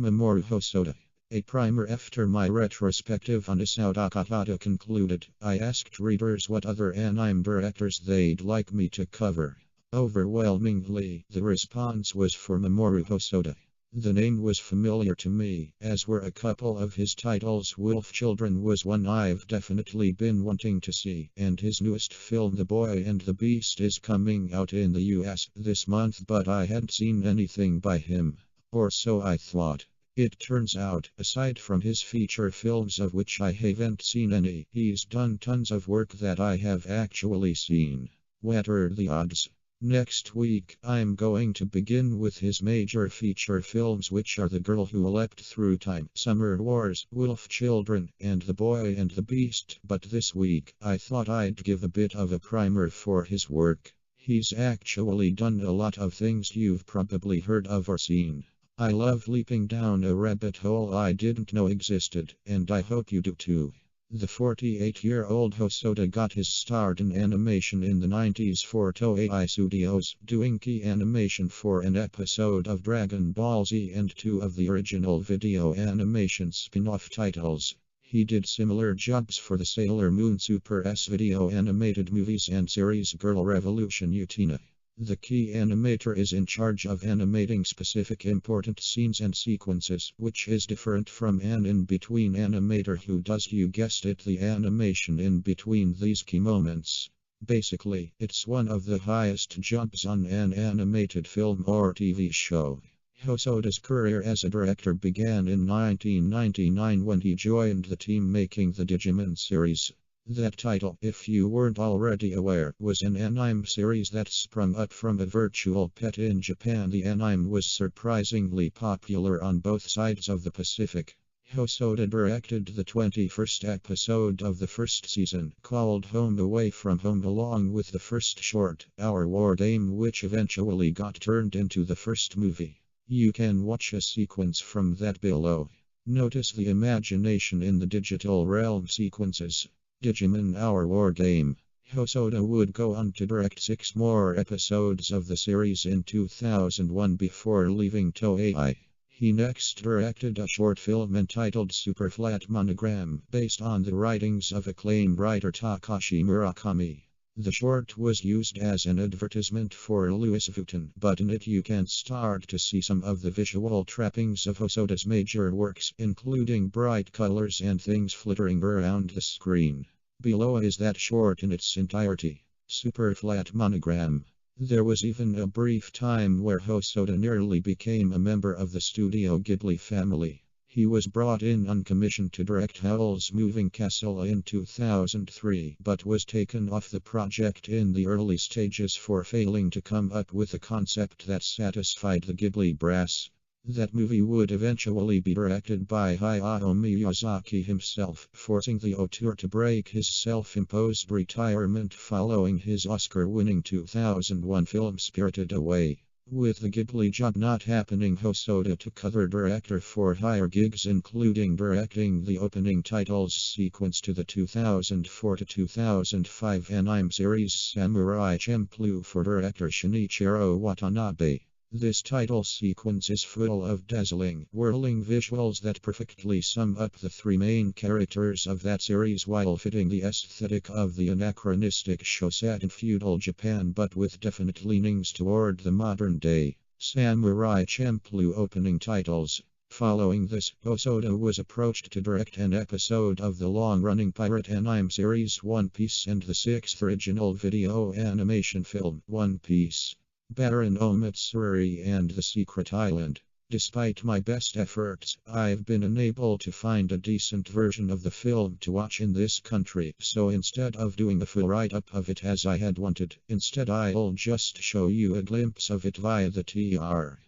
Mamoru Hosoda. A primer after my retrospective on Isao Takahata concluded, I asked readers what other anime directors they'd like me to cover. Overwhelmingly, the response was for Mamoru Hosoda. The name was familiar to me, as were a couple of his titles. Wolf Children was one I've definitely been wanting to see, and his newest film The Boy and the Beast is coming out in the US this month, but I hadn't seen anything by him. Or so I thought. It turns out, aside from his feature films of which I haven't seen any, he's done tons of work that I have actually seen. What are the odds? Next week, I'm going to begin with his major feature films, which are The Girl Who Leapt Through Time, Summer Wars, Wolf Children, and The Boy and the Beast. But this week, I thought I'd give a bit of a primer for his work. He's actually done a lot of things you've probably heard of or seen. I love leaping down a rabbit hole I didn't know existed, and I hope you do too. The 48-year-old Hosoda got his start in animation in the 90s for Toei Studios, doing key animation for an episode of Dragon Ball Z and two of the original video animation spin-off titles. He did similar jobs for the Sailor Moon Super S video animated movies and series Girl Revolution Utena. The key animator is in charge of animating specific important scenes and sequences, which is different from an in-between animator who does, you guessed it, the animation in between these key moments. Basically, it's one of the highest jobs on an animated film or TV show. Hosoda's career as a director began in 1999 when he joined the team making the Digimon series. That title, if you weren't already aware, was an anime series that sprung up from a virtual pet in Japan. The anime was surprisingly popular on both sides of the Pacific. Hosoda directed the 21st episode of the first season, called Home Away from Home, along with the first short, Our War Game, which eventually got turned into the first movie. You can watch a sequence from that below. Notice the imagination in the digital realm sequences. Digimon Our War Game. Hosoda would go on to direct 6 more episodes of the series in 2001 before leaving Toei. He next directed a short film entitled Super Flat Monogram, based on the writings of acclaimed writer Takashi Murakami. The short was used as an advertisement for Louis Vuitton, but in it you can start to see some of the visual trappings of Hosoda's major works, including bright colors and things flittering around the screen. Below is that short in its entirety. Super Flat Monogram. There was even a brief time where Hosoda nearly became a member of the Studio Ghibli family. He was brought in on commission to direct Howl's Moving Castle in 2003, but was taken off the project in the early stages for failing to come up with a concept that satisfied the Ghibli brass. That movie would eventually be directed by Hayao Miyazaki himself, forcing the auteur to break his self-imposed retirement following his Oscar-winning 2001 film Spirited Away. With the Ghibli job not happening, Hosoda took other director-for-hire gigs, including directing the opening titles sequence to the 2004-2005 anime series Samurai Champloo for director Shinichiro Watanabe. This title sequence is full of dazzling, whirling visuals that perfectly sum up the 3 main characters of that series while fitting the aesthetic of the anachronistic show set in feudal Japan but with definite leanings toward the modern day. Samurai Champloo opening titles. Following this, Hosoda was approached to direct an episode of the long-running pirate anime series One Piece and the 6th original video animation film, One Piece. Baron Omatsuri and the Secret Island. Despite my best efforts, I've been unable to find a decent version of the film to watch in this country, so instead of doing a full write-up of it as I had wanted, instead I'll just show you a glimpse of it via the TR.